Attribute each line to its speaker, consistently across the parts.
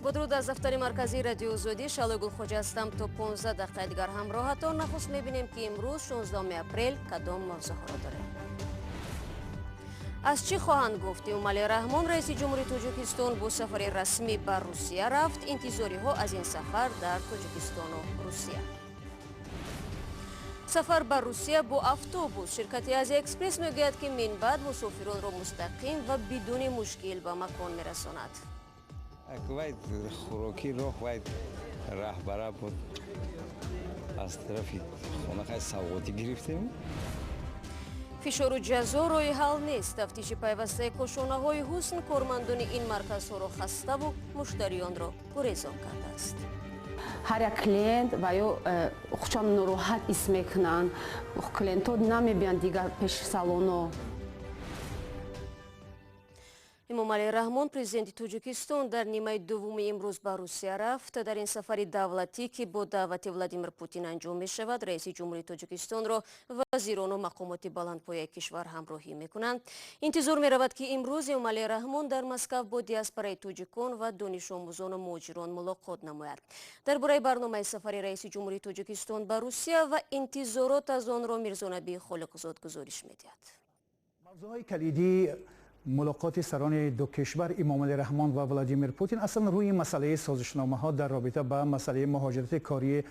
Speaker 1: با درود از دفتر مرکزی رادیو ازودی شالو گلخوجه هستم. تا 15 دقیقه دیگر همراهتان. نخست میبینیم که امروز 16 اپریل کدام موضوع را داره. از چی خواهند گفت؟ امالی رحمان رئیس جمهوری تاجیکستان با سفر رسمی بر روسیه رفت. انتظاری ها از این سفر در تاجیکستان و روسیه. سفر بر روسیه با اتوبوس. شرکت آزیا اکسپرس میگوید که من بعد مسافران را مستقیم و بدون مشکل به مکان میرساند.
Speaker 2: باید خوراکی راه باید رهبر بود از طرف خانه سوغاتی گرفتیم.
Speaker 1: فشار و جزا روی حل نیست. تفتیش پیوسته کاشانه های حسن کارمندان این مرکز ها را خسته و مشتریان را گریزان کرده است.
Speaker 3: هر یک کلینت و یا خودشان ناراحت حس میکنند. کلینت ها نمیبینند دیگر پیش سالن.
Speaker 1: امالی رحمان پرزیدنت تاجیکستان در نیمه دوم امروز به روسیه رفت. در این سفر دولتی که با دعوت ولادیمیر پوتین انجام می شود، رئیس جمهوری تاجیکستان را وزیران و مقامات بلندپایه کشور همراهی می کنند. انتظار می رود که امروز امالی رحمان در مسکو با دیاسپورای تاجیکان و دانش آموزان و مهاجران ملاقات نماید. درباره برنامه سفر رئیس جمهوری تاجیکستان به روسیه و انتظارات از آن را میرزا نبی خالقزاد گزارش می دهد.
Speaker 4: موضوعهای کلیدی ملاقات سران دو کشور امالی رحمان و ولادیمیر پوتین اصلا روی مسئله سازشنامه ها در رابطه با مسئله مهاجرت کاری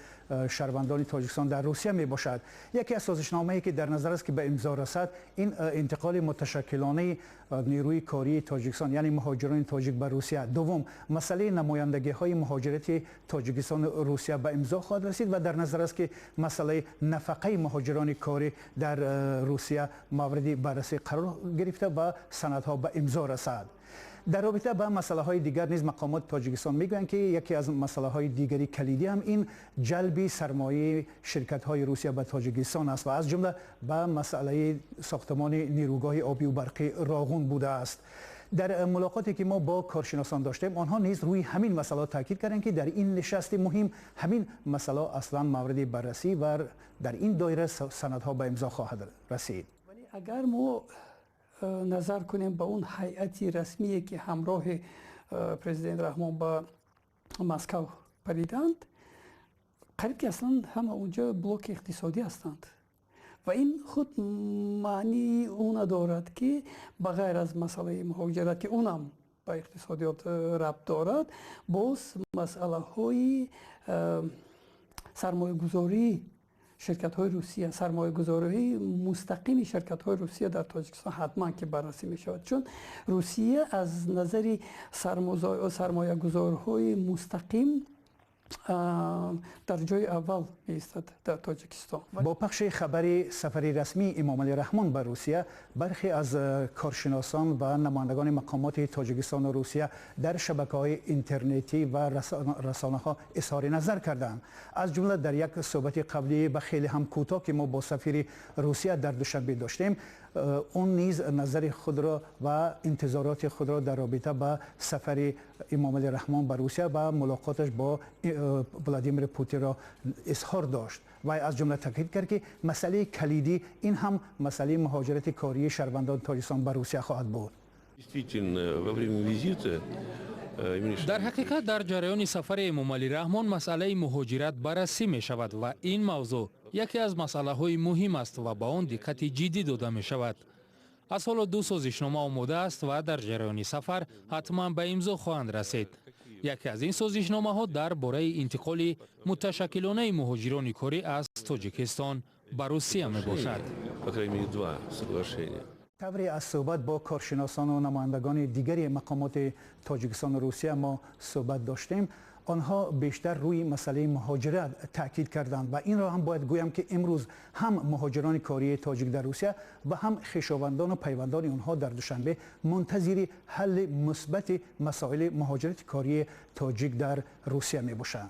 Speaker 4: شهروندان تاجیکستان در روسیه می باشد. یکی از سازشنامه‌ای که در نظر است که به امضا رسد این انتقال متشکلانه نیروی کاری تاجیکستان یعنی مهاجران تاجیک به روسیه. دوم مسئله نمایندگی های مهاجرت تاجیکستان روسیه به امضا خواهد رسید و در نظر است که مسئله نفقه مهاجران کاری در روسیه مورد بررسی قرار گرفته و سندها به امضا رسد. در رابطه با مسئله های دیگر نیز مقامات تاجیکستان میگویند که یکی از مسئله های دیگری کلیدی هم این جلب سرمایه شرکت های روسیه به تاجیکستان است و از جمله با مسئله ساختمان نیروگاه آبی و برقی راغون بوده است. در ملاقاتی که ما با کارشناسان داشتیم آنها نیز روی همین مسئله تاکید کردند که در این نشست مهم همین مسئله اصلا مورد بررسی و در این دایره سندها به امضا خواهد رسید.
Speaker 5: ولی اگر ما نظر کنیم به اون هیئتی رسمی که همراه پرزیدنت رحمان به مسکو پریدند، قریب که اصلا همه اونجا بلوک اقتصادی هستند و این خود معنی اون دارد که بغیر از مسئله مهاجرت که اونم به اقتصادیات ربط دارد، باز مسئله های سرمایه گذاری شرکت های روسیه، سرمایه گذاری مستقیم شرکت های روسیه در تاجیکستان حتما که بررسی می شود، چون روسیه از نظر سرمایه گذارهای مستقیم در جای اول ایستاد در تاجیکستان.
Speaker 4: با پخش خبر سفر رسمی امالی رحمان به روسیه، برخی از کارشناسان و نمایندگان مقامات تاجیکستان و روسیه در شبکه‌های اینترنتی و رسانه ها اظهار نظر کردند. از جمله در یک صحبت قبلی به خیلی هم کوتاه که ما با سفیر روسیه در دوشنبه داشتیم، اون نیز نظر خود را و انتظارات خود را در رابطه با سفر امالی رحمان به روسیه و ملاقاتش با ولادیمیر پوتین را اظهار داشت و از جمله تاکید کرد که مسئله کلیدی این هم مسئله مهاجرت کاری شهروندان تاجیکستان به روسیه خواهد بود.
Speaker 6: در حقیقت در جریان سفر امالی رحمان مسئله مهاجرت بررسی می شود و این موضوع یکی از مسئله های مهم است و با آن دقت جدی داده می شود. از حالا 2 سازشنامه آماده است و در جریان سفر حتما به امضا خواهند رسید. یکی از این سازشنامه ها درباره انتقال متشکلانه مهاجران کاری از تاجیکستان به روسیه می باشد.
Speaker 4: طوری از صحبت با کارشناسان و نمایندگان دیگری مقامات تاجیکستان و روسیه ما صحبت داشتیم. آنها بیشتر روی مسئله مهاجرت تاکید کردند و این را هم باید گویم که امروز هم مهاجران کاری تاجیک در روسیه و هم خویشاوندان و پیوندان آنها در دوشنبه منتظر حل مثبت مسائل مهاجرت کاری تاجیک در روسیه می باشند.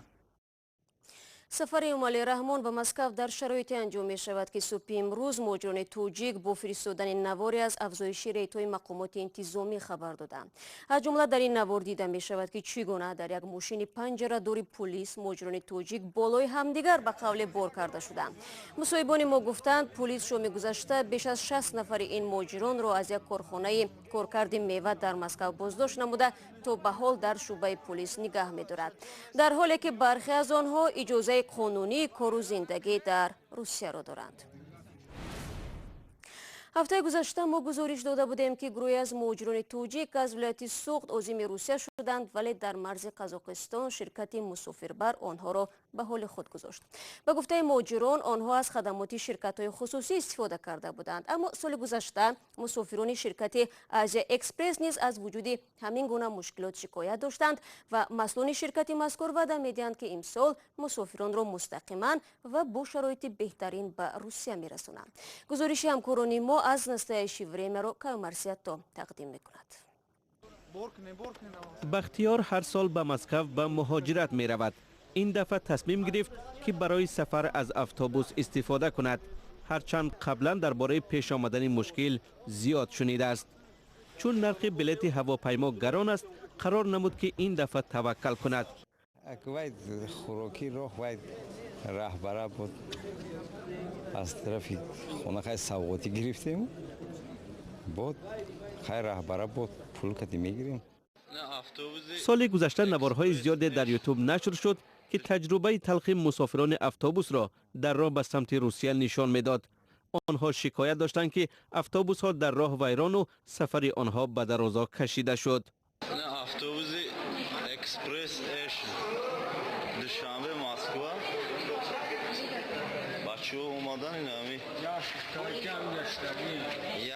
Speaker 1: сафари эмомалӣ раҳмон ба Москав дар шароите анҷом мешавад ки субҳи имрӯз муҳоҷирони тоҷик бо фиристодани наворе аз афзоиши рейтҳои мақомоти интизомӣ хабар доданд. аз ҷумла дар ин навор дида мешавад ки чӣ гуна дар як мошини панҷарадори полис муҳоҷирони тоҷик болои ҳамдигар ба қавле бор карда шуданд. мусоҳибони мо гуфтанд полис шоми гузашта беш аз 60 нафари ин муҳоҷиронро аз як корхонаи коркарди мева дар Москав боздошт намуда то ба ҳол дар шӯъбаи полис нигаҳ медорад, дар ҳоле ки бархе аз онҳо иҷозаи қонунии кору зиндагӣ дар Русияро доранд. ҳафтаи гузашта мо гузориш дода будем ки гурӯҳе аз муҳоҷирони тоҷик аз вилояти Суғд озими Русия шуданд, вале дар марзи Қазоқистон ширкати мусофирбар онҳоро ба ҳоли худ гузошт. ба гуфтаи муҳоҷирон, онҳо аз хадамоти ширкатҳои хусусӣ истифода карда буданд, аммо соли гузашта мусофирони ширкати Азия Экспресс низ аз вуҷуди ҳамин гуна мушкилот шикоят доштанд ва масъулони ширкати мазкур ваъда медиҳанд ки имсол мусофиронро мустақиман ва бо шароити беҳтарин ба Русия мерасонанд. гузориши ҳамкорони мо аз настоящее времяро Кайо Марсиятто тақдим мекунад.
Speaker 7: бахтиёр ҳар сол ба Москав ба муҳоҷират меравад. ин дафъа тасмим гирифт ки барои сафар аз автобус истифода кунад, ҳарчанд қаблан дар бораи пеш омадани мушкил зиёд шунидааст. чун нархи билети ҳавопаймо гарон аст, қарор намуд ки ин дафъа таваккал кунад.
Speaker 2: хӯроки роҳ вай раҳбара буд аз тарафи хонахаи савғотӣ гирифтем, бод хай раҳбара буд пул кади мегирем.
Speaker 7: соли гузашта наворҳои зиёде дар ютуб нашр шуд ки таҷрубаи талхи мусофирони автобусро дар роҳ ба самти Русия нишон медод. онҳо шикоят доштанд ки автобусҳо дар роҳ вайрону сафари онҳо ба дароза кашида шуд.
Speaker 8: автобуси экспресс душанбе Москва бачаҳо омадан инами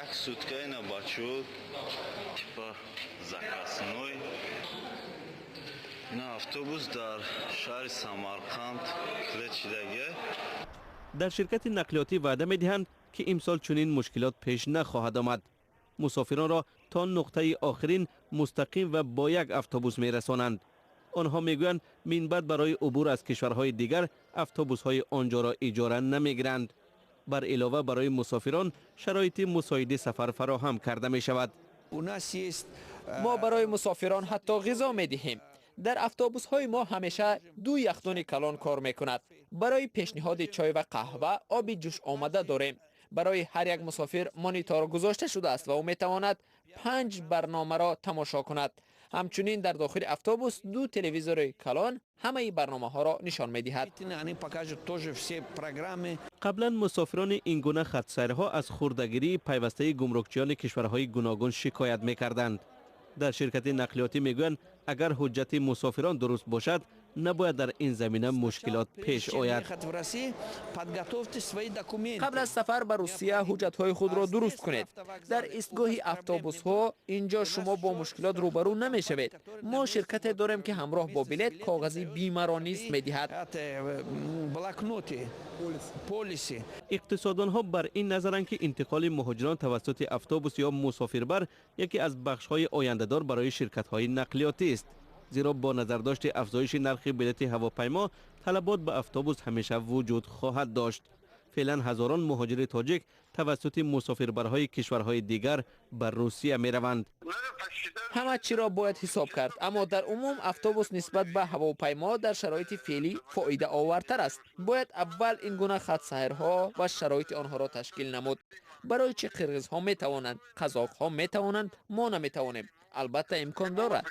Speaker 8: як сутка ина бачаҳо типа закасной. ина автобус дар шаҳри Самарқанд лечидага.
Speaker 7: дар ширкати нақлиётӣ ваъда медиҳанд ки имсол чунин мушкилот пеш нахоҳад омад. мусофиронро то нуқтаи охирин мустақим ва бо як автобус мерасонанд. онҳо мегӯянд минбаъд барои убур аз кишварҳои дигар автобусҳои онҷоро иҷора намегиранд. бар илова барои мусофирон шароити мусоиди сафар фароҳам карда мешавад.
Speaker 9: мо барои мусофирон ҳатто ғизо медиҳем. дар автобусҳои мо ҳамеша 2 яхдони калон кор мекунад. барои пешниҳоди чой ва қаҳва оби ҷӯш омада дорем. барои ҳар як мусофир монитор гузошта шудааст ва ӯ метавонад 5 барномаро тамошо кунад. ҳамчунин дар дохили автобус 2 телевизори калон ҳамаи барномаҳоро нишон медиҳад.
Speaker 7: қаблан мусофирони ин гуна хатсайрҳо аз хурдагирии пайвастаи гумрукчиёни кишварҳои гуногун шикоят мекарданд. дар ширкати нақлиётӣ мегӯянд, агар ҳуҷҷати мусофирон дуруст бошад, набояд дар ин замина мушкилот пеш ояд.
Speaker 9: қабл аз сафар ба Русия ҳуҷҷатҳои худро дуруст кунед. дар истгоҳи автобусҳо инҷо шумо бо мушкилот рӯбарӯ намешавед. мо ширкате дорем ки ҳамроҳ бо билет коғази бимаро низ медиҳад.
Speaker 7: иқтисоддонҳо бар ин назаранд ки интиқоли муҳоҷирон тавассути автобус ё мусофирбар яке аз бахшҳои ояндадор барои ширкатҳои нақлиётӣ аст. зиро бо назардошти афзоиши нархи билети ҳавопаймо талабот ба автобус ҳамеша вуҷуд хоҳад дошт. феълан ҳазорон муҳоҷири тоҷик тавассути мусофирбарҳои кишварҳои дигар ба Русия мераванд.
Speaker 9: ҳама чиро бояд ҳисоб кард, аммо дар умум автобус нисбат ба ҳавопаймо дар шароити феълӣ фоидаовартар аст. бояд аввал ин гуна хатсайрҳо ва шароити онҳоро ташкил намуд. барои чӣ қирғизҳо метавонанд, қазоқҳо метавонанд, мо наметавонем. албатта имкон дорад.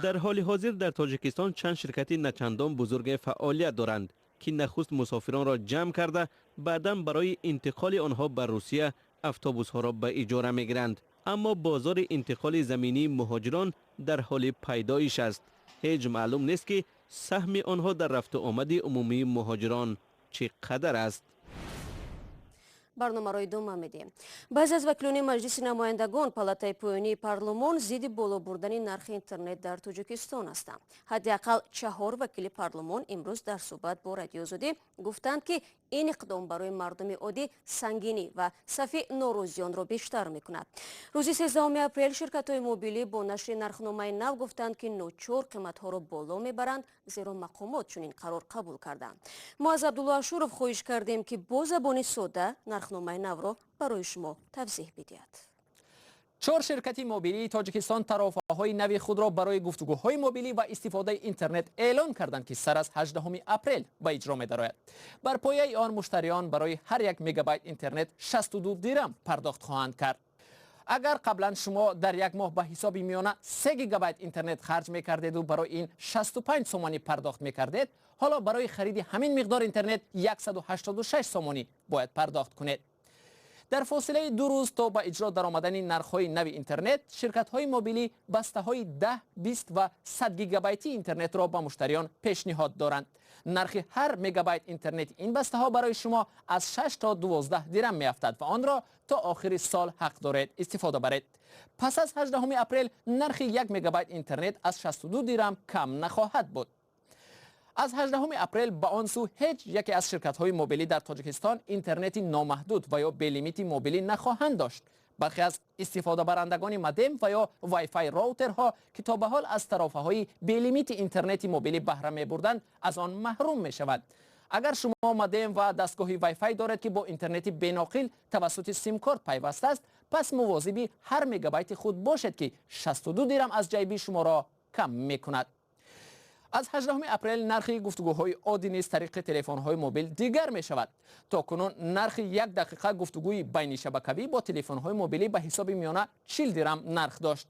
Speaker 7: дар ҳоли ҳозир дар тоҷикистон чанд ширкати начандон бузурге фаъолият доранд ки нахуст мусофиронро ҷамъ карда баъдан барои интиқоли онҳо ба Русия автобусҳоро ба иҷора мегиранд. аммо бозори интиқоли заминии муҳоҷирон дар ҳоли пайдоиш аст. ҳеҷ маълум нест ки саҳми онҳо дар рафту омади умумии муҳоҷирон чӣ қадар аст.
Speaker 1: барномаро идома медиҳем. баъзе аз вакилони маҷлиси намояндагон палатаи поёнии парлумон зидди боло бурдани нархи интернет дар Тоҷикистон ҳастанд. ҳадди ақал 4 вакили парлумон имрӯз дар суҳбат бо Радиои Озодӣ гуфтанд ки این اقدام برای مردم عادی سنگینی و صف نوروزیان را بیشتر میکند. روز 13 اپریل شرکت‌های موبیلی با نشر نرخنامه نو گفتند که نوچور قیمت‌ها را بالا میبرند زیرا مقامات چنین قرار قبول کردند. ما از عبدالله اشورов خواهش کردیم که با زبان ساده نرخنامه نو را برای شما توضیح بدهد.
Speaker 9: 4 شرکت موبیلی تاجیکستان طرفهای نوی خود را برای گفتگوهای موبیلی و استفاده اینترنت اعلان کردند که سر از 18 اپریل به اجرا می‌دارد. بر پایه آن مشتریان برای هر 1 مگابایت اینترنت 62 دیرم پرداخت خواهند کرد. اگر قبلا شما در یک ماه به حساب میانه 3 گیگابایت اینترنت خرج می‌کردید و برای این 65 سومانی پرداخت می‌کردید، حالا برای خرید همین مقدار اینترنت 186 سومانی باید پرداخت کنید. در فاصله 2 روز تا به اجرا درآمدن نرخ‌های نوی اینترنت، شرکت‌های موبیلی بسته‌های 10، 20 و 100 گیگابایتی اینترنت را به مشتریان پیشنهاد دارند. نرخ هر مگابایت اینترنت این بسته‌ها برای شما از 6 تا 12 دیرم می‌افتد و آن را تا آخر سال حق دارید استفاده برید. پس از 18 اپریل نرخ 1 مگابایت اینترنت از 62 دیرم کم نخواهد بود. از 18 اپریل به آن سو هیچ یکی از شرکت‌های موبیلی در تاجیکستان اینترنت نامحدود و یا بی لیمیت موبیلی نخواهند داشت. برخی از استفاده برندگان مودم و یا وای فای راوترها که تا به حال از طرفه‌های بی لیمیت اینترنت موبیلی بهره می‌بردند از آن محروم می‌شوند. اگر شما مودم و دستگاه وای فای دارید که با اینترنت بیناقل توسط سیم کارت پیوسته است، پس مواظب هر مگابایت خود باشید که 62 دیرم از جیب شما را کم می‌کند. از 18 اپریل نرخ گفتگوهای عادی نیز طریق تلفن‌های موبیل دیگر می شود. تا کنون نرخ 1 دقیقه گفتگوی بین شبکه‌ای با تلفن‌های موبیلی به حساب میانه 40 دیرم نرخ داشت.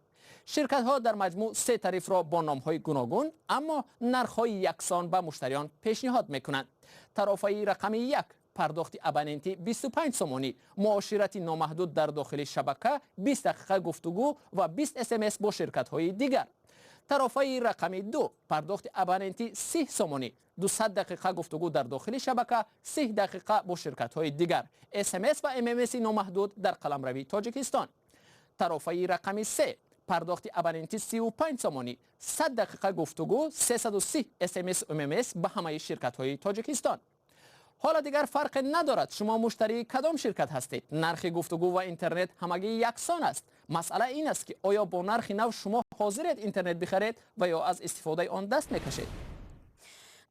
Speaker 9: شرکت‌ها در مجموع 3 تعریف را با نام‌های گوناگون اما نرخ‌های یکسان به مشتریان پیشنهاد می‌کنند. طرفه رقم 1 پرداخت ابوننتی 25 سومانی، معاشرت نامحدود در داخل شبکه، 20 دقیقه گفتگو و 20 SMS با شرکت‌های دیگر. طرفه رقم 2 پرداخت ابوننتی 30 سومانی، 200 دقیقه گفتگو در داخل شبکه، 30 دقیقه با شرکت‌های دیگر، SMS و MMS نامحدود در قلمروی تاجیکستان. طرفه رقم 3 پرداخت ابوننتی 35 سومانی، 100 دقیقه گفتگو، 330 SMS و MMS به همه شرکت‌های تاجیکستان. حالا دیگر فرق ندارد شما مشتری کدام شرکت هستید، نرخ گفتگو و اینترنت همگی یکسان است. مسئله این است که آیا با نرخ نو شما حاضرید اینترنت بخرید و یا از استفاده آن دست میکشید.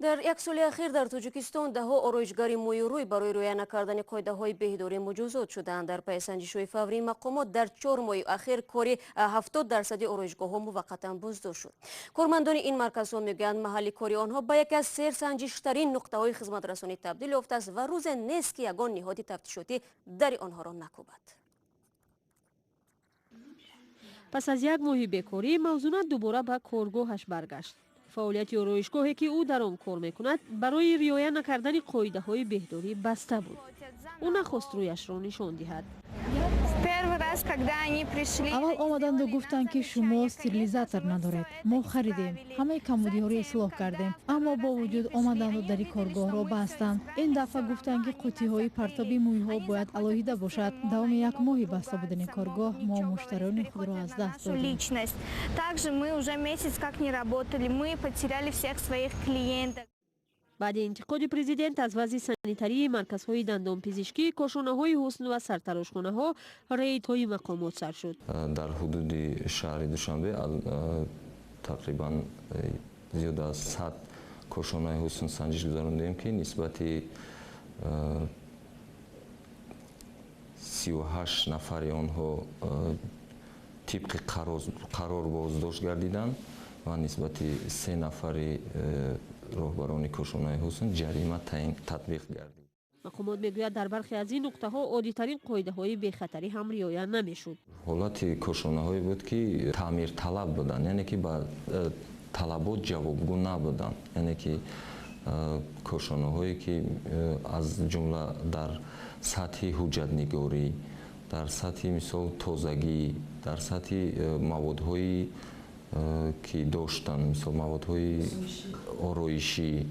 Speaker 1: در یک سال اخیر در تاجیکستان دهها آرایشگری مویروی برای رعایت نکردن قاعده‌های بهداری مجازات شدند. در پی سنجش‌های فوری مقامات در 4 ماه اخیر کاری 70% آرایشگاه‌ها موقتا بازداشت شد. کارمندان این مرکزها میگویند محل کاری آنها به یکی از سرسنجش‌ترین نقطه‌های خدمت رسانی تبدیل یافته است و روز نیست که یگان نهاد تفتیشاتی در آنها را نکوبد.
Speaker 10: پس از 1 ماه بیکاری موضوعات دوباره به کارگاهش برگشت. فعالیت آرایشگاهی که او در آن کار میکند برای رعایت نکردن قاعده‌های بهداری بسته بود. او نخواست رویش را نشان دهد.
Speaker 11: اول آمدند و گفتند که شما استریلیزاتور ندارید. ما خریدیم، همه کمودی ها را اصلاح کردیم، اما با وجود آمدند و در کارگاه را بستند. این دفعه گفتند که قوطی های پرتابی موی ها باید علیحده باشد. دوام 1 ماه بسته بودن کارگاه ما مشتریان خود را از دست دادیم.
Speaker 10: بعد انتقاد پرزیدنت از وضع سانیتری مرکزهای دندان پزشکی، کاشانه‌های حسن و سرتراشخانه‌ها ریدهای مقامات سر شد.
Speaker 12: در حدود شهر دوشنبه تقریبا زیاد از 100 کاشانه حسن سنجش گذراندیم که نسبت 38 نفر آنها طبق قرار بازداشت گردیدند و نسبت 3 نفر راهبران کاشانه حسن جریمه تطبیق گردید.
Speaker 10: مقامات میگوید در برخی از این نقطه ها عادی‌ترین قاعده‌های بی‌خطری هم رعایت نمی‌شد.
Speaker 12: حالت کاشانه‌هایی بود که تعمیر طلب بودند، یعنی که با طلبات جوابگو نبودند، یعنی که کاشانه‌هایی که از جمله در سطح حجت نگاری، در سطح مثال تازگی، در سطح موادهای که داشتن مثل موادهای آرایشی.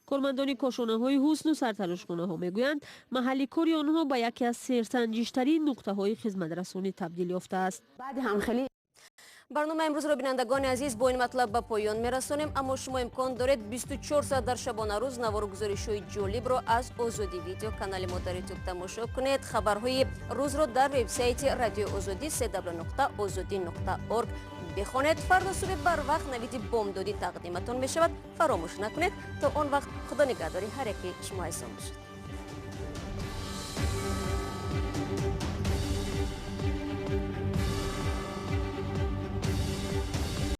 Speaker 10: کارمندان کاشانه‌های حسن و سرتراشخانه‌ها میگویند محل کاری آنها به یکی از سرسنجش‌ترین نقطه‌های خدمت رسانی تبدیل یافته است.
Speaker 3: بعد هم خیلی
Speaker 1: برنامه امروز را بینندگان عزیز با این مطلب به پایان میرسانیم، اما شما امکان دارید 24 ساعت در شبانه روز نوار و گزارش‌های جالب را از آزادی ویدیو کانال ما در یوتیوب تماشا کنید. خبرهای روز را در وبسایت رادیو آزادی www.azodi.org بخوانید. فردا صبح بر وقت نوید بامدادی تقدیمتان می شود. فراموش نکنید. تا آن وقت خدا نگهداری هر یکی شما عزیزان باشید.